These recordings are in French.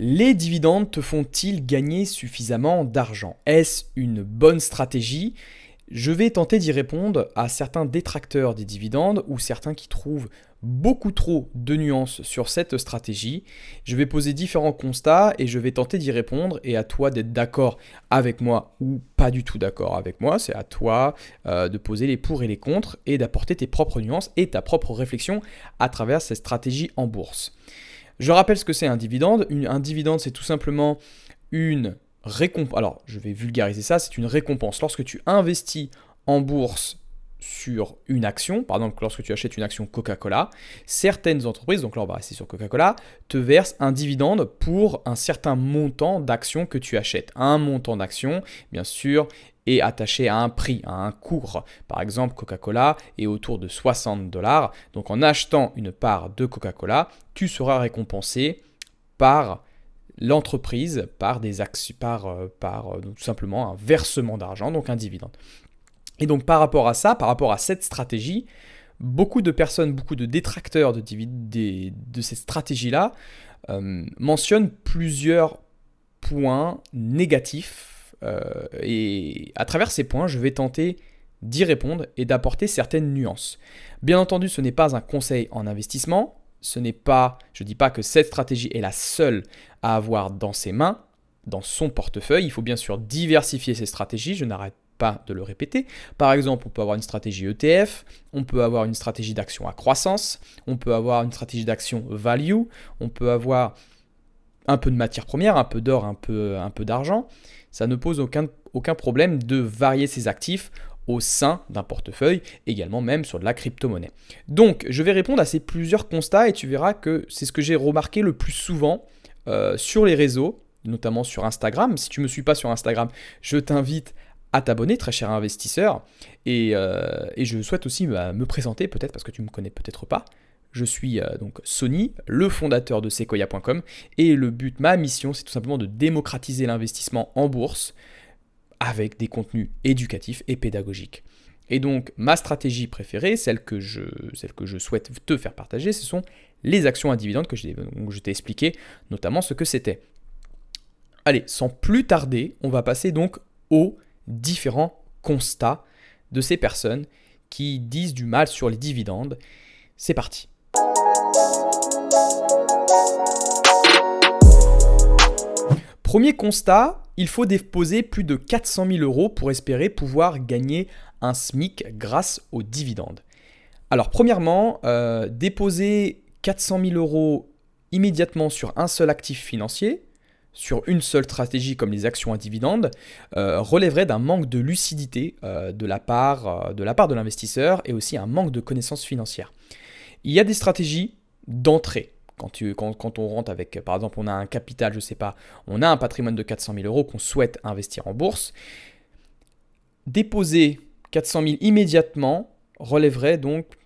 Les dividendes te font-ils gagner suffisamment d'argent? Est-ce une bonne stratégie? Je vais tenter d'y répondre à certains détracteurs des dividendes ou certains qui trouvent beaucoup trop de nuances sur cette stratégie. Je vais poser différents constats et je vais tenter d'y répondre et à toi d'être d'accord avec moi ou pas du tout d'accord avec moi. C'est à toi de poser les pour et les contre et d'apporter tes propres nuances et ta propre réflexion à travers cette stratégie en bourse. Je rappelle ce que c'est un dividende. Un dividende, c'est tout simplement une récompense. Alors, je vais vulgariser ça, c'est une récompense. Lorsque tu investis en bourse sur une action, par exemple, lorsque tu achètes une action Coca-Cola, certaines entreprises, donc là on va rester sur Coca-Cola, te versent un dividende pour un certain montant d'actions que tu achètes. Un montant d'actions, bien sûr, est attaché à un prix, à un cours. Par exemple, Coca-Cola est autour de 60 dollars. Donc en achetant une part de Coca-Cola, tu seras récompensé par l'entreprise, par des actions, par tout simplement un versement d'argent, donc un dividende. Et donc par rapport à ça, par rapport à cette stratégie, beaucoup de personnes, beaucoup de détracteurs de cette stratégie-là mentionnent plusieurs points négatifs. Et à travers ces points, je vais tenter d'y répondre et d'apporter certaines nuances. Bien entendu, ce n'est pas un conseil en investissement. Je ne dis pas que cette stratégie est la seule à avoir dans ses mains, dans son portefeuille. Il faut bien sûr diversifier ses stratégies. Je n'arrête pas de le répéter. Par exemple, on peut avoir une stratégie ETF, on peut avoir une stratégie d'action à croissance, on peut avoir une stratégie d'action value, on peut avoir un peu de matière première, un peu d'or, un peu d'argent. Ça ne pose aucun problème de varier ses actifs au sein d'un portefeuille, également même sur de la crypto-monnaie. Donc, je vais répondre à ces plusieurs constats et tu verras que c'est ce que j'ai remarqué le plus souvent sur les réseaux, notamment sur Instagram. Si tu ne me suis pas sur Instagram, je t'invite à t'abonner, très cher investisseur. Et je souhaite aussi me présenter peut-être parce que tu ne me connais peut-être pas. Je suis donc Sony, le fondateur de Sequoia.com et ma mission, c'est tout simplement de démocratiser l'investissement en bourse avec des contenus éducatifs et pédagogiques. Et donc, ma stratégie préférée, celle que je souhaite te faire partager, ce sont les actions à dividendes que je t'ai expliqué, notamment ce que c'était. Allez, sans plus tarder, on va passer donc aux différents constats de ces personnes qui disent du mal sur les dividendes. C'est parti. Premier constat, il faut déposer plus de 400 000 euros pour espérer pouvoir gagner un SMIC grâce aux dividendes. Alors premièrement, déposer 400 000 euros immédiatement sur un seul actif financier, sur une seule stratégie comme les actions à dividendes, relèverait d'un manque de lucidité de la part de l'investisseur et aussi un manque de connaissances financières. Il y a des stratégies d'entrée. Quand on rentre avec, par exemple, on a un capital, je ne sais pas, on a un patrimoine de 400 000 euros qu'on souhaite investir en bourse, déposer 400 000 immédiatement relèverait donc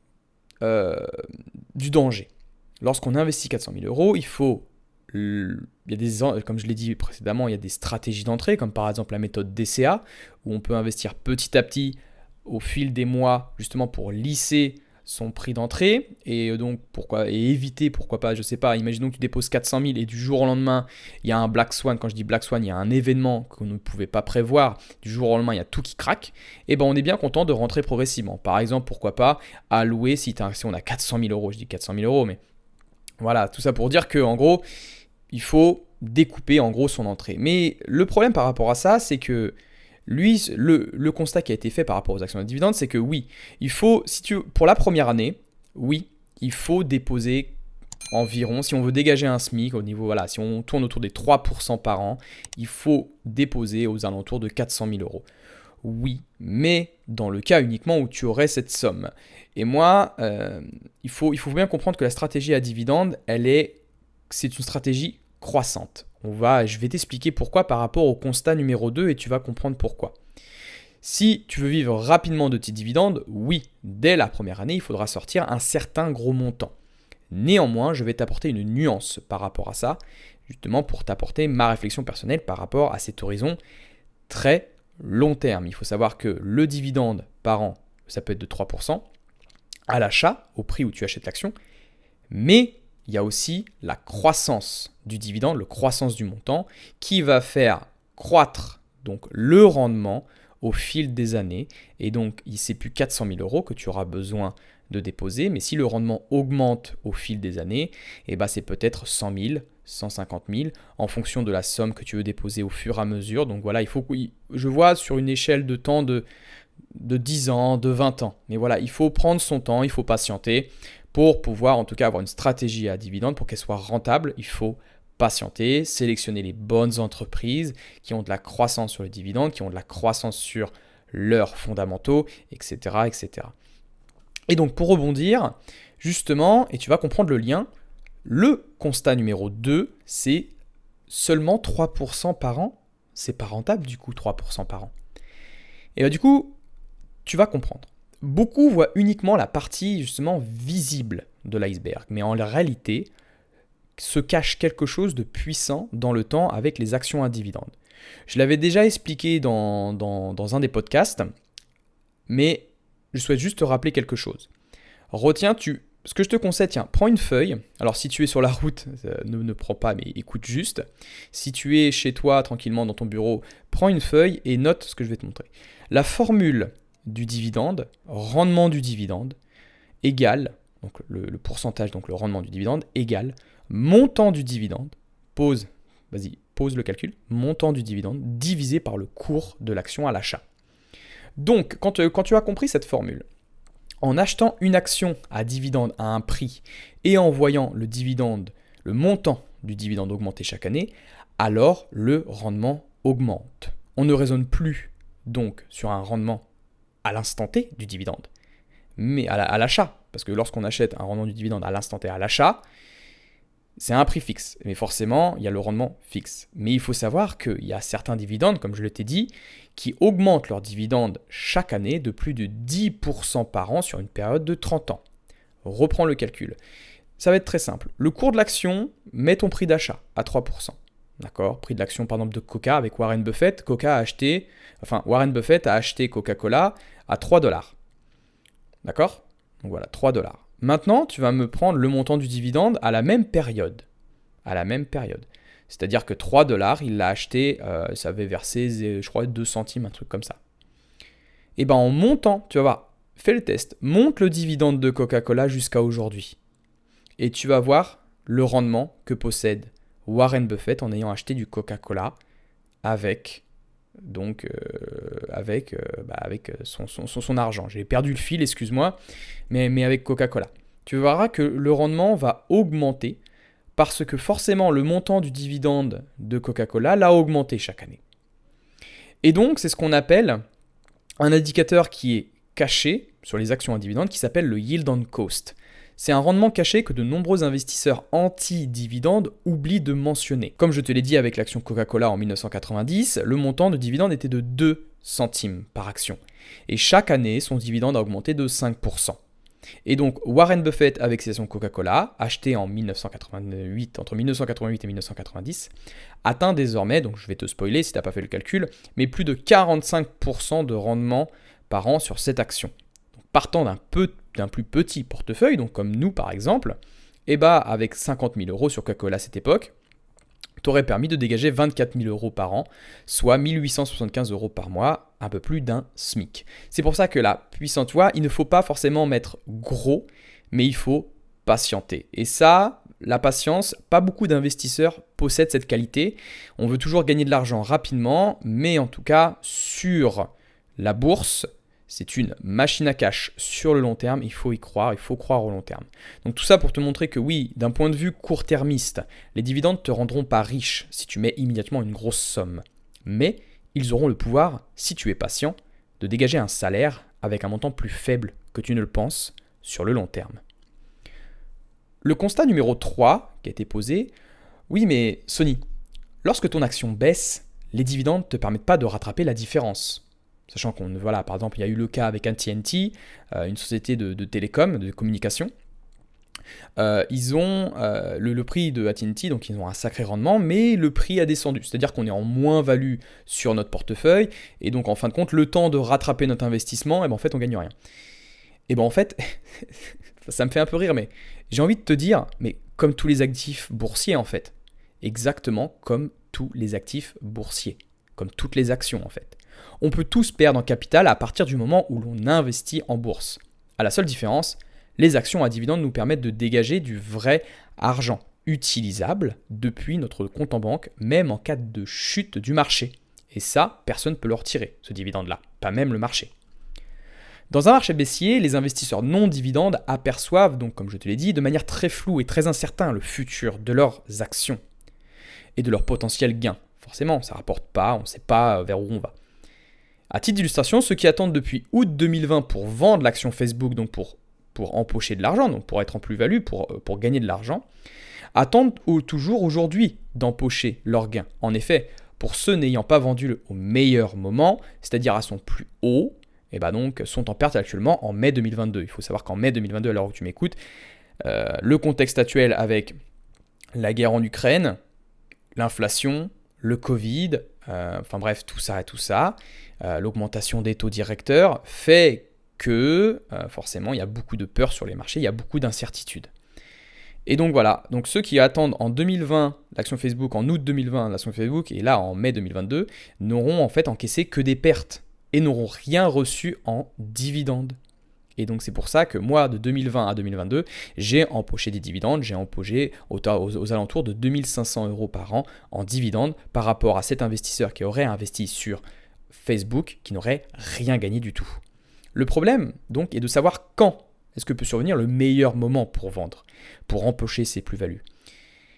du danger. Lorsqu'on investit 400 000 euros, comme je l'ai dit précédemment, il y a des stratégies d'entrée, comme par exemple la méthode DCA, où on peut investir petit à petit au fil des mois, justement pour lisser son prix d'entrée et donc éviter, pourquoi pas, je sais pas, imaginons que tu déposes 400 000 et du jour au lendemain il y a un Black Swan. Quand je dis Black Swan, il y a un événement qu'on ne pouvait pas prévoir, du jour au lendemain il y a tout qui craque, et ben on est bien content de rentrer progressivement. Par exemple, pourquoi pas allouer, si on a 400 000 euros, je dis 400 000 euros, mais voilà, tout ça pour dire que en gros il faut découper en gros son entrée. Mais le problème par rapport à ça, c'est que lui, le constat qui a été fait par rapport aux actions de dividendes, c'est que oui, pour la première année, oui, il faut déposer environ, si on veut dégager un SMIC au niveau, voilà, si on tourne autour des 3% par an, il faut déposer aux alentours de 400 000 euros. Oui, mais dans le cas uniquement où tu aurais cette somme. Et moi, il faut bien comprendre que la stratégie à dividendes, c'est une stratégie croissante. Je vais t'expliquer pourquoi par rapport au constat numéro 2 et tu vas comprendre pourquoi. Si tu veux vivre rapidement de tes dividendes, oui, dès la première année, il faudra sortir un certain gros montant. Néanmoins, je vais t'apporter une nuance par rapport à ça, justement pour t'apporter ma réflexion personnelle par rapport à cet horizon très long terme. Il faut savoir que le dividende par an, ça peut être de 3% à l'achat, au prix où tu achètes l'action, mais il y a aussi la croissance du dividende, la croissance du montant, qui va faire croître donc le rendement au fil des années. Et donc, c'est plus 400 000 euros que tu auras besoin de déposer, mais si le rendement augmente au fil des années, c'est peut-être 100 000, 150 000, en fonction de la somme que tu veux déposer au fur et à mesure. Donc voilà, je vois sur une échelle de temps de 10 ans, de 20 ans. Mais voilà, il faut prendre son temps, il faut patienter pour pouvoir en tout cas avoir une stratégie à dividende pour qu'elle soit rentable. Il faut patienter, sélectionner les bonnes entreprises qui ont de la croissance sur le dividende, qui ont de la croissance sur leurs fondamentaux, etc., etc. Et donc pour rebondir, justement, et tu vas comprendre le lien, le constat numéro 2, c'est seulement 3% par an. C'est pas rentable du coup, 3% par an. Et du coup, tu vas comprendre. Beaucoup voient uniquement la partie justement visible de l'iceberg, mais en réalité, se cache quelque chose de puissant dans le temps avec les actions à dividendes. Je l'avais déjà expliqué dans un des podcasts, mais je souhaite juste te rappeler quelque chose. Retiens, ce que je te conseille, prends une feuille. Alors si tu es sur la route, ne prends pas, mais écoute juste. Si tu es chez toi, tranquillement dans ton bureau, prends une feuille et note ce que je vais te montrer. La formule du dividende, rendement du dividende, égale, donc le pourcentage, donc le rendement du dividende, égale montant du dividende, pose le calcul, montant du dividende divisé par le cours de l'action à l'achat. Donc, quand tu as compris cette formule, en achetant une action à dividende à un prix et en voyant le montant du dividende augmenter chaque année, alors le rendement augmente. On ne raisonne plus donc sur un rendement à l'instant T du dividende, mais à l'achat. Parce que lorsqu'on achète un rendement du dividende à l'instant T à l'achat, c'est un prix fixe, mais forcément, il y a le rendement fixe. Mais il faut savoir qu'il y a certains dividendes, comme je t'ai dit, qui augmentent leurs dividendes chaque année de plus de 10% par an sur une période de 30 ans. Reprends le calcul. Ça va être très simple. Le cours de l'action, mets ton prix d'achat à 3%. D'accord ? Prix de l'action, par exemple, de Coca avec Warren Buffett. Warren Buffett a acheté Coca-Cola à 3 $. D'accord ? Donc voilà, 3 $. Maintenant, tu vas me prendre le montant du dividende à la même période. C'est-à-dire que 3 $, il l'a acheté, ça avait versé, je crois, 2 centimes, un truc comme ça. Et en montant, tu vas voir, fais le test, monte le dividende de Coca-Cola jusqu'à aujourd'hui. Et tu vas voir le rendement que possède Warren Buffett en ayant acheté du Coca-Cola avec son argent. J'ai perdu le fil, excuse-moi, mais avec Coca-Cola. Tu verras que le rendement va augmenter parce que forcément le montant du dividende de Coca-Cola l'a augmenté chaque année. Et donc c'est ce qu'on appelle un indicateur qui est caché sur les actions à dividendes qui s'appelle le yield on cost. C'est un rendement caché que de nombreux investisseurs anti-dividendes oublient de mentionner. Comme je te l'ai dit avec l'action Coca-Cola en 1990, le montant de dividende était de 2 centimes par action. Et chaque année, son dividende a augmenté de 5%. Et donc Warren Buffett avec ses actions Coca-Cola, achetées entre 1988 et 1990, atteint désormais, donc je vais te spoiler si tu n'as pas fait le calcul, mais plus de 45% de rendement par an sur cette action. Donc, partant d'un plus petit portefeuille, donc comme nous par exemple, avec 50 000 euros sur Coca-Cola à cette époque, t'aurais permis de dégager 24 000 euros par an, soit 1 875 euros par mois, un peu plus d'un SMIC. C'est pour ça que la puissance, tu vois, il ne faut pas forcément mettre gros, mais il faut patienter. Et ça, la patience, pas beaucoup d'investisseurs possèdent cette qualité. On veut toujours gagner de l'argent rapidement, mais en tout cas, sur la bourse, c'est une machine à cash sur le long terme, il faut y croire, il faut croire au long terme. Donc tout ça pour te montrer que oui, d'un point de vue court-termiste, les dividendes ne te rendront pas riche si tu mets immédiatement une grosse somme. Mais ils auront le pouvoir, si tu es patient, de dégager un salaire avec un montant plus faible que tu ne le penses sur le long terme. Le constat numéro 3 qui a été posé, oui mais Sony, lorsque ton action baisse, les dividendes ne te permettent pas de rattraper la différence. Sachant par exemple, il y a eu le cas avec AT&T, une société de télécom, de communication. Ils ont le prix de AT&T, donc ils ont un sacré rendement, mais le prix a descendu. C'est-à-dire qu'on est en moins-value sur notre portefeuille, et donc en fin de compte, le temps de rattraper notre investissement, en fait, on ne gagne rien. Et en fait, ça me fait un peu rire, mais j'ai envie de te dire, mais comme tous les actifs boursiers en fait. Exactement comme tous les actifs boursiers, comme toutes les actions en fait. On peut tous perdre en capital à partir du moment où l'on investit en bourse. À la seule différence, les actions à dividendes nous permettent de dégager du vrai argent utilisable depuis notre compte en banque, même en cas de chute du marché. Et ça, personne ne peut le retirer, ce dividende-là, pas même le marché. Dans un marché baissier, les investisseurs non dividendes aperçoivent, donc comme je te l'ai dit, de manière très floue et très incertaine le futur de leurs actions et de leurs potentiels gains. Forcément, ça ne rapporte pas, on ne sait pas vers où on va. À titre d'illustration, ceux qui attendent depuis août 2020 pour vendre l'action Facebook, donc pour empocher de l'argent, donc pour être en plus-value, pour gagner de l'argent, attendent toujours aujourd'hui d'empocher leurs gains. En effet, pour ceux n'ayant pas vendu au meilleur moment, c'est-à-dire à son plus haut, et donc sont en perte actuellement en mai 2022. Il faut savoir qu'en mai 2022, à l'heure où tu m'écoutes, le contexte actuel avec la guerre en Ukraine, l'inflation, le Covid, enfin bref, tout ça, l'augmentation des taux directeurs fait que forcément il y a beaucoup de peur sur les marchés, il y a beaucoup d'incertitudes. Et donc voilà, donc ceux qui attendent en 2020 l'action Facebook, en août 2020 l'action Facebook, et là en mai 2022, n'auront en fait encaissé que des pertes et n'auront rien reçu en dividendes. Et donc c'est pour ça que moi, de 2020 à 2022, j'ai empoché des dividendes, j'ai empoché aux alentours de 2500 € par an en dividendes par rapport à cet investisseur qui aurait investi sur Facebook, qui n'aurait rien gagné du tout. Le problème, donc, est de savoir quand est-ce que peut survenir le meilleur moment pour vendre, pour empocher ses plus-values.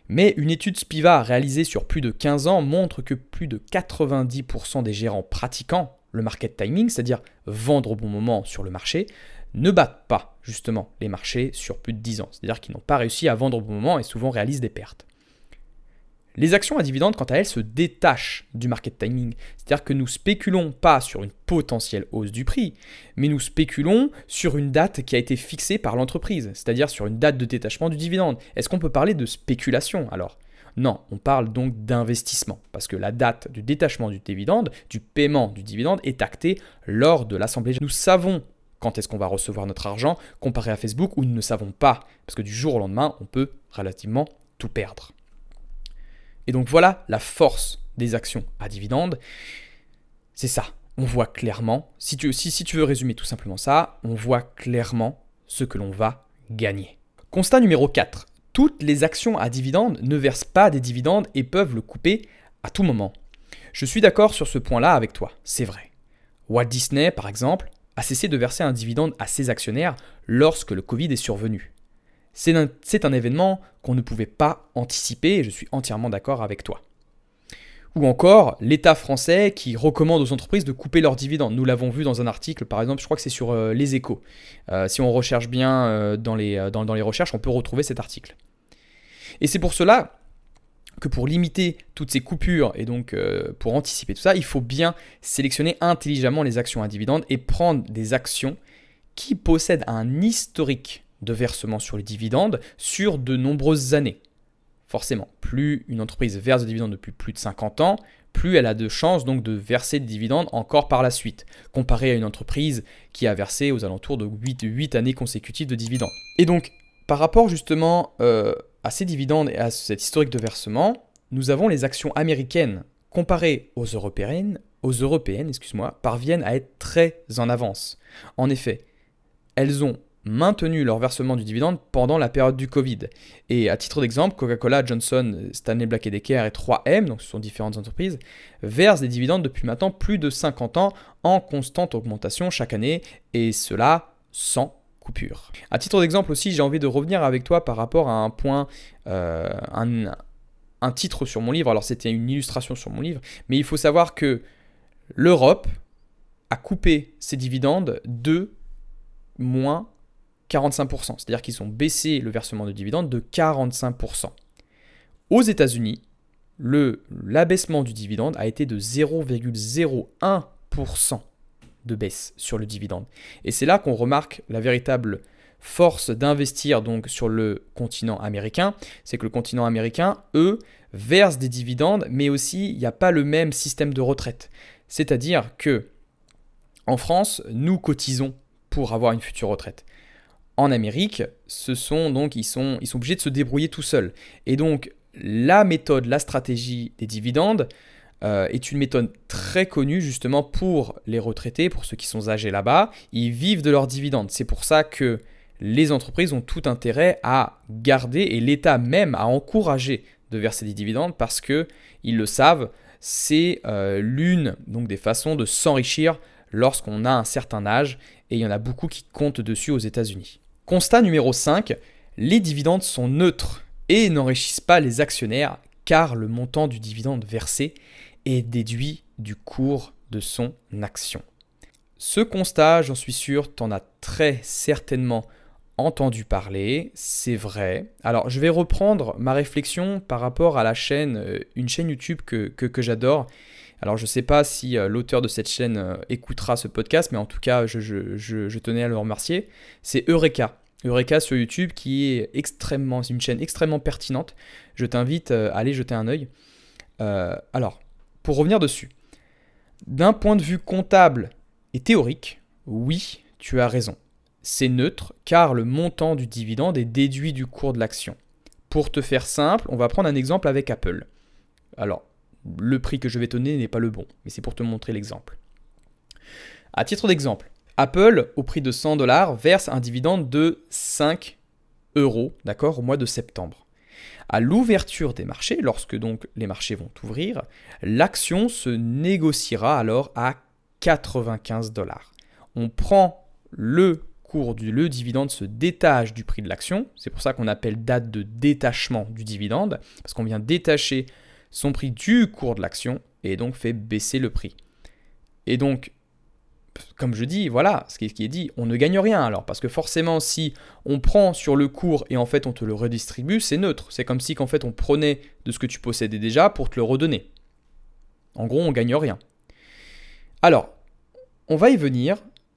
Mais une étude Spiva réalisée sur plus de 15 ans montre que plus de 90% des gérants pratiquant le market timing, c'est-à-dire vendre au bon moment sur le marché, ne battent pas justement les marchés sur plus de 10 ans. C'est-à-dire qu'ils n'ont pas réussi à vendre au bon moment et souvent réalisent des pertes. Les actions à dividendes, quant à elles, se détachent du market timing. C'est-à-dire que nous spéculons pas sur une potentielle hausse du prix, mais nous spéculons sur une date qui a été fixée par l'entreprise, c'est-à-dire sur une date de détachement du dividende. Est-ce qu'on peut parler de spéculation alors ? Non, on parle donc d'investissement, parce que la date du détachement du dividende, du paiement du dividende, est actée lors de l'assemblée. Nous savons quand est-ce qu'on va recevoir notre argent, comparé à Facebook où nous ne savons pas, parce que du jour au lendemain, on peut relativement tout perdre. Et donc voilà la force des actions à dividendes. C'est ça, on voit clairement, si tu veux résumer tout simplement ça, on voit clairement ce que l'on va gagner. Constat numéro 4. Toutes les actions à dividendes ne versent pas des dividendes et peuvent le couper à tout moment. Je suis d'accord sur ce point-là avec toi, c'est vrai. Walt Disney, par exemple, a cessé de verser un dividende à ses actionnaires lorsque le Covid est survenu. C'est un événement qu'on ne pouvait pas anticiper et je suis entièrement d'accord avec toi. Ou encore, l'État français qui recommande aux entreprises de couper leurs dividendes. Nous l'avons vu dans un article, par exemple, je crois que c'est sur Les Échos. Si on recherche bien dans les recherches, on peut retrouver cet article. Et c'est pour cela que pour limiter toutes ces coupures et donc pour anticiper tout ça, il faut bien sélectionner intelligemment les actions à dividendes et prendre des actions qui possèdent un historique de versement sur les dividendes sur de nombreuses années. Forcément, plus une entreprise verse des dividendes depuis plus de 50 ans, plus elle a de chances donc de verser des dividendes encore par la suite, comparé à une entreprise qui a versé aux alentours de 8 années consécutives de dividendes. Et donc, par rapport justement à ces dividendes et à cet historique de versement, nous avons les actions américaines comparées aux européennes, parviennent à être très en avance. En effet, elles ont maintenu leur versement du dividende pendant la période du Covid. Et à titre d'exemple, Coca-Cola, Johnson, Stanley Black & Decker et 3M, donc ce sont différentes entreprises, versent des dividendes depuis maintenant plus de 50 ans en constante augmentation chaque année, et cela sans coupure. À titre d'exemple aussi, j'ai envie de revenir avec toi par rapport à un point, un titre sur mon livre, alors c'était une illustration sur mon livre, mais il faut savoir que l'Europe a coupé ses dividendes de moins 45%, c'est-à-dire qu'ils ont baissé le versement de dividendes de 45%. Aux États-Unis, l'abaissement du dividende a été de 0,01% de baisse sur le dividende. Et c'est là qu'on remarque la véritable force d'investir donc sur le continent américain, c'est que le continent américain, eux, verse des dividendes, mais aussi il n'y a pas le même système de retraite. C'est-à-dire que en France, nous cotisons pour avoir une future retraite. En Amérique, ils sont obligés de se débrouiller tout seuls. Et donc, la méthode, la stratégie des dividendes est une méthode très connue justement pour les retraités, pour ceux qui sont âgés là-bas. Ils vivent de leurs dividendes. C'est pour ça que les entreprises ont tout intérêt à garder et l'État même à encourager de verser des dividendes parce qu'ils le savent, c'est l'une donc, des façons de s'enrichir lorsqu'on a un certain âge et il y en a beaucoup qui comptent dessus aux États-Unis. Constat numéro 5, les dividendes sont neutres et n'enrichissent pas les actionnaires car le montant du dividende versé est déduit du cours de son action. Ce constat, j'en suis sûr, t'en as très certainement entendu parler, c'est vrai. Alors, je vais reprendre ma réflexion par rapport à la chaîne, une chaîne YouTube que j'adore. Alors, je ne sais pas si l'auteur de cette chaîne écoutera ce podcast, mais en tout cas, je tenais à le remercier. C'est Eureka. Eureka sur YouTube, qui est une chaîne extrêmement pertinente. Je t'invite à aller jeter un œil. Alors, pour revenir dessus, d'un point de vue comptable et théorique, oui, tu as raison. C'est neutre car le montant du dividende est déduit du cours de l'action. Pour te faire simple, on va prendre un exemple avec Apple. Alors, le prix que je vais te donner n'est pas le bon, mais c'est pour te montrer l'exemple. À titre d'exemple, Apple, au prix de $100, verse un dividende de 5 euros, d'accord, au mois de septembre. À l'ouverture des marchés, lorsque donc les marchés vont ouvrir, l'action se négociera alors à 95 $. On prend le dividende se détache du prix de l'action, c'est pour ça qu'on appelle date de détachement du dividende, parce qu'on vient détacher son prix du cours de l'action et donc fait baisser le prix. Et donc, comme je dis, voilà, ce qui est dit, on ne gagne rien alors, parce que forcément, si on prend sur le cours et en fait on te le redistribue, c'est neutre. C'est comme si qu'en fait on prenait de ce que tu possédais déjà pour te le redonner. En gros, on ne gagne rien. Alors, on va y venir,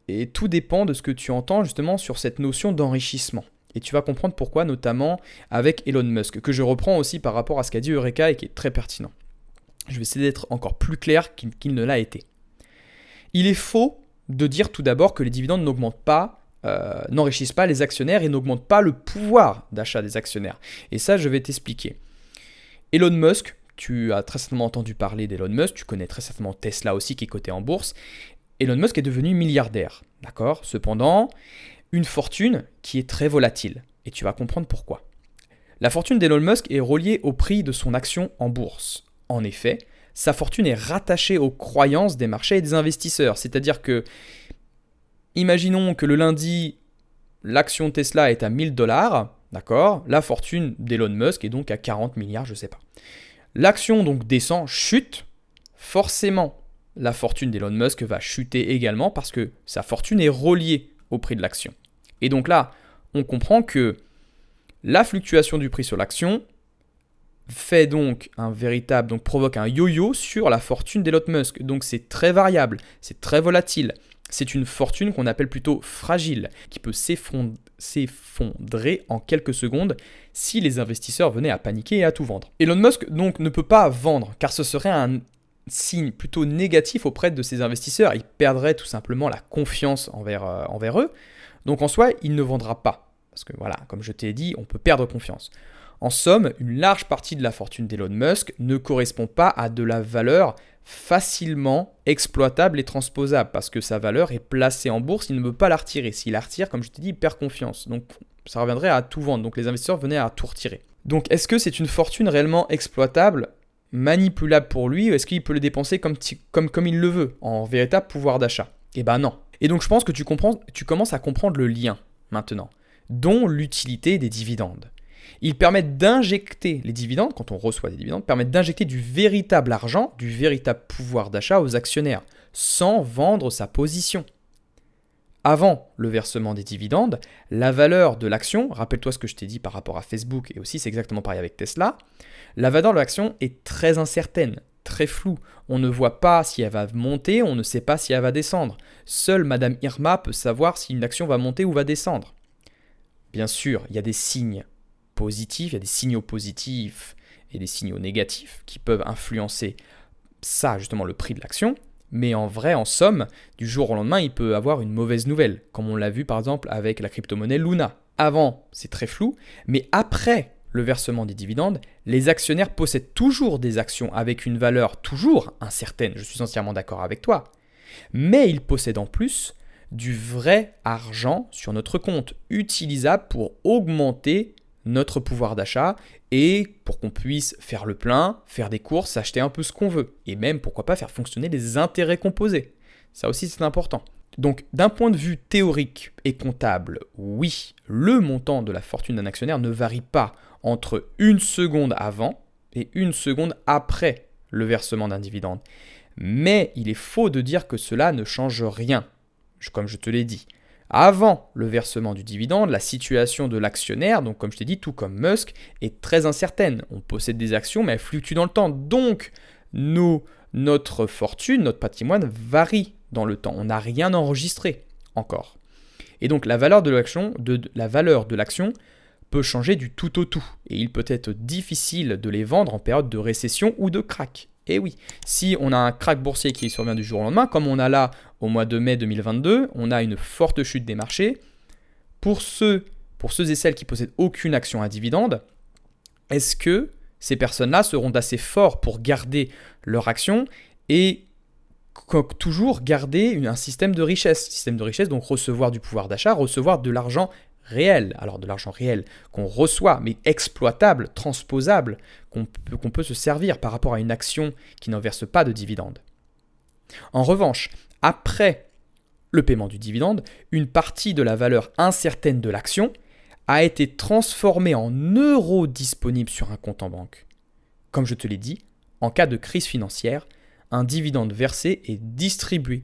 et tout dépend de ce que tu entends justement sur cette notion d'enrichissement. Et tu vas comprendre pourquoi, notamment avec Elon Musk, que je reprends aussi par rapport à ce qu'a dit Eureka et qui est très pertinent. Je vais essayer d'être encore plus clair qu'il ne l'a été. Il est faux de dire tout d'abord que les dividendes n'enrichissent pas les actionnaires et n'augmentent pas le pouvoir d'achat des actionnaires. Et ça, je vais t'expliquer. Elon Musk, tu as très certainement entendu parler d'Elon Musk, tu connais très certainement Tesla aussi qui est coté en bourse. Elon Musk est devenu milliardaire, d'accord ? Cependant, une fortune qui est très volatile. Et tu vas comprendre pourquoi. La fortune d'Elon Musk est reliée au prix de son action en bourse. En effet, sa fortune est rattachée aux croyances des marchés et des investisseurs. C'est-à-dire que, imaginons que le lundi, l'action Tesla est à 1000 $, d'accord ? La fortune d'Elon Musk est donc à 40 milliards, je ne sais pas. L'action donc descend, chute, forcément, la fortune d'Elon Musk va chuter également parce que sa fortune est reliée au prix de l'action. Et donc là, on comprend que la fluctuation du prix sur l'action provoque un yo-yo sur la fortune d'Elon Musk. Donc c'est très variable, c'est très volatile. C'est une fortune qu'on appelle plutôt fragile, qui peut s'effondrer en quelques secondes si les investisseurs venaient à paniquer et à tout vendre. Elon Musk donc ne peut pas vendre, car ce serait un signe plutôt négatif auprès de ses investisseurs. Il perdrait tout simplement la confiance envers eux. Donc en soi, il ne vendra pas. Parce que voilà, comme je t'ai dit, on peut perdre confiance. En somme, une large partie de la fortune d'Elon Musk ne correspond pas à de la valeur facilement exploitable et transposable parce que sa valeur est placée en bourse, il ne peut pas la retirer. S'il la retire, comme je t'ai dit, il perd confiance. Donc ça reviendrait à tout vendre. Donc les investisseurs venaient à tout retirer. Donc est-ce que c'est une fortune réellement exploitable, manipulable pour lui, ou est-ce qu'il peut le dépenser comme il le veut, en véritable pouvoir d'achat ? Eh ben non. Et donc je pense que tu commences à comprendre le lien maintenant, dont l'utilité des dividendes. Ils permettent d'injecter, les dividendes, quand on reçoit des dividendes, permettent d'injecter du véritable argent, du véritable pouvoir d'achat aux actionnaires, sans vendre sa position. Avant le versement des dividendes, la valeur de l'action, rappelle-toi ce que je t'ai dit par rapport à Facebook, et aussi c'est exactement pareil avec Tesla, la valeur de l'action est très incertaine, très floue. On ne voit pas si elle va monter, on ne sait pas si elle va descendre. Seule Madame Irma peut savoir si une action va monter ou va descendre. Bien sûr, il y a des signes positifs, il y a des signaux positifs et des signaux négatifs qui peuvent influencer ça, justement, le prix de l'action. Mais en vrai, en somme, du jour au lendemain, il peut avoir une mauvaise nouvelle, comme on l'a vu par exemple avec la crypto-monnaie Luna. Avant, c'est très flou, mais après le versement des dividendes, les actionnaires possèdent toujours des actions avec une valeur toujours incertaine, je suis entièrement d'accord avec toi, mais ils possèdent en plus du vrai argent sur notre compte, utilisable pour augmenter notre pouvoir d'achat et pour qu'on puisse faire le plein, faire des courses, acheter un peu ce qu'on veut. Et même, pourquoi pas, faire fonctionner les intérêts composés. Ça aussi, c'est important. Donc, d'un point de vue théorique et comptable, oui, le montant de la fortune d'un actionnaire ne varie pas entre une seconde avant et une seconde après le versement d'un dividende. Mais il est faux de dire que cela ne change rien, comme je te l'ai dit. Avant le versement du dividende, la situation de l'actionnaire, donc comme je t'ai dit, tout comme Musk, est très incertaine. On possède des actions, mais elles fluctuent dans le temps. Donc, notre fortune, notre patrimoine varie dans le temps. On n'a rien enregistré encore. Et donc, la valeur de l'action peut changer du tout au tout. Et il peut être difficile de les vendre en période de récession ou de krach. Et oui, si on a un krach boursier qui survient du jour au lendemain, comme on a là au mois de mai 2022, on a une forte chute des marchés. Pour ceux et celles qui possèdent aucune action à dividende, est-ce que ces personnes-là seront assez forts pour garder leur action et toujours garder un système de richesse? Système de richesse, donc recevoir du pouvoir d'achat, recevoir de l'argent réel. Alors de l'argent réel qu'on reçoit, mais exploitable, transposable, qu'on peut se servir par rapport à une action qui n'en verse pas de dividende. En revanche, après le paiement du dividende, une partie de la valeur incertaine de l'action a été transformée en euros disponibles sur un compte en banque. Comme je te l'ai dit, en cas de crise financière, un dividende versé est distribué.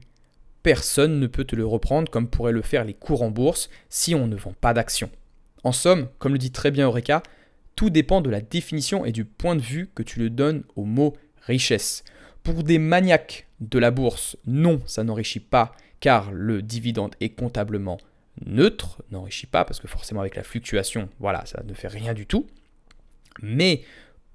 Personne ne peut te le reprendre comme pourraient le faire les cours en bourse si on ne vend pas d'actions. En somme, comme le dit très bien Eureka, tout dépend de la définition et du point de vue que tu le donnes au mot richesse. Pour des maniaques de la bourse, non, ça n'enrichit pas car le dividende est comptablement neutre, n'enrichit pas parce que forcément avec la fluctuation, voilà, ça ne fait rien du tout. Mais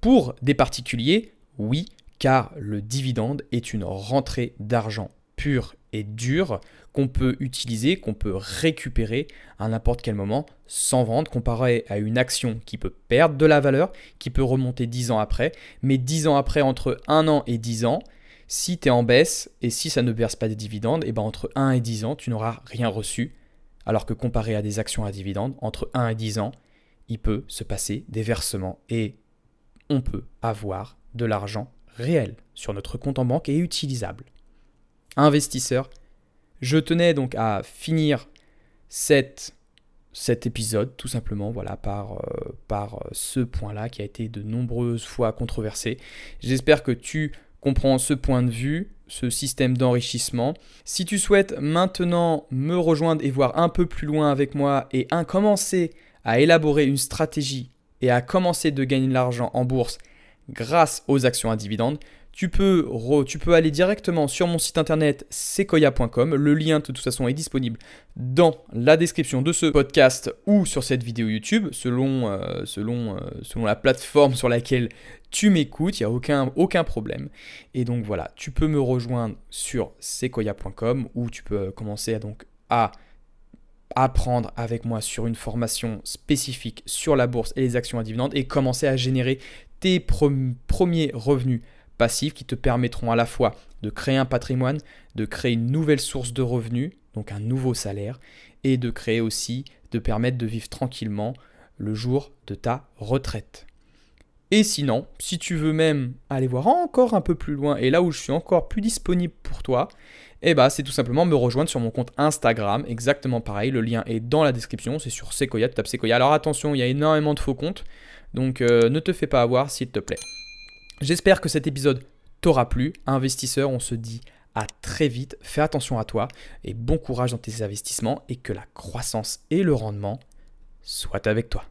pour des particuliers, oui, car le dividende est une rentrée d'argent pure et dure qu'on peut utiliser, qu'on peut récupérer à n'importe quel moment sans vendre, comparé à une action qui peut perdre de la valeur, qui peut remonter 10 ans après, mais 10 ans après, entre 1 an et 10 ans, si tu es en baisse et si ça ne verse pas des dividendes, et ben entre 1 et 10 ans, tu n'auras rien reçu, alors que comparé à des actions à dividendes, entre 1 et 10 ans, il peut se passer des versements et on peut avoir de l'argent réel sur notre compte en banque et utilisable. Investisseurs, je tenais donc à finir cet épisode tout simplement voilà, par ce point-là qui a été de nombreuses fois controversé. J'espère que tu comprends ce point de vue, ce système d'enrichissement. Si tu souhaites maintenant me rejoindre et voir un peu plus loin avec moi et commencer à élaborer une stratégie et à commencer de gagner de l'argent en bourse grâce aux actions à dividendes, tu peux aller directement sur mon site internet sequoia.com. Le lien de toute façon est disponible dans la description de ce podcast ou sur cette vidéo YouTube, selon la plateforme sur laquelle tu m'écoutes, il n'y a aucun problème. Et donc voilà, tu peux me rejoindre sur sequoia.com où tu peux commencer à apprendre avec moi sur une formation spécifique sur la bourse et les actions à dividendes et commencer à générer tes premiers revenus passifs qui te permettront à la fois de créer un patrimoine, de créer une nouvelle source de revenus, donc un nouveau salaire, et de créer aussi, de permettre de vivre tranquillement le jour de ta retraite. Et sinon, si tu veux même aller voir encore un peu plus loin, et là où je suis encore plus disponible pour toi, c'est tout simplement me rejoindre sur mon compte Instagram, exactement pareil, le lien est dans la description, c'est sur Sequoia, tu tapes Sequoia. Alors attention, il y a énormément de faux comptes, donc ne te fais pas avoir s'il te plaît. J'espère que cet épisode t'aura plu. Investisseur, on se dit à très vite. Fais attention à toi et bon courage dans tes investissements et que la croissance et le rendement soient avec toi.